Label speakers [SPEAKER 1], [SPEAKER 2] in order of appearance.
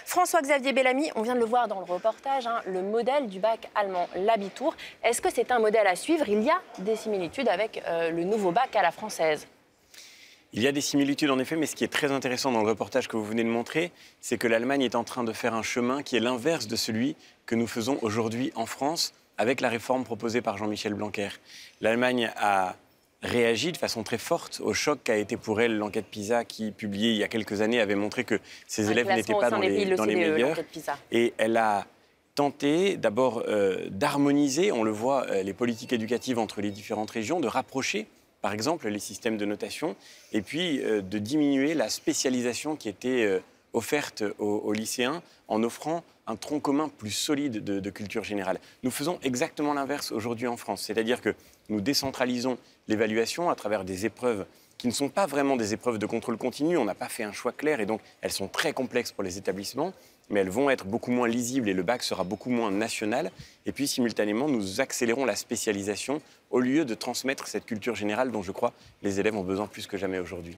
[SPEAKER 1] François-Xavier Bellamy, on vient de le voir dans le reportage, le modèle du bac allemand, l'Abitur. Est-ce que c'est un modèle à suivre? Il y a des similitudes avec le nouveau bac à la française.
[SPEAKER 2] Il y a des similitudes en effet, mais ce qui est très intéressant dans le reportage que vous venez de montrer, c'est que l'Allemagne est en train de faire un chemin qui est l'inverse de celui que nous faisons aujourd'hui en France avec la réforme proposée par Jean-Michel Blanquer. L'Allemagne a réagi de façon très forte au choc qu'a été pour elle l'enquête PISA qui, publiée il y a quelques années, avait montré que ses élèves n'étaient pas dans les meilleurs. Et elle a tenté d'abord d'harmoniser, on le voit, les politiques éducatives entre les différentes régions, de rapprocher par exemple les systèmes de notation, et puis de diminuer la spécialisation qui était offerte aux lycéens en offrant un tronc commun plus solide de culture générale. Nous faisons exactement l'inverse aujourd'hui en France, c'est-à-dire que nous décentralisons l'évaluation à travers des épreuves qui ne sont pas vraiment des épreuves de contrôle continu. On n'a pas fait un choix clair et donc elles sont très complexes pour les établissements, mais elles vont être beaucoup moins lisibles et le bac sera beaucoup moins national. Et puis simultanément, nous accélérons la spécialisation au lieu de transmettre cette culture générale dont je crois les élèves ont besoin plus que jamais aujourd'hui.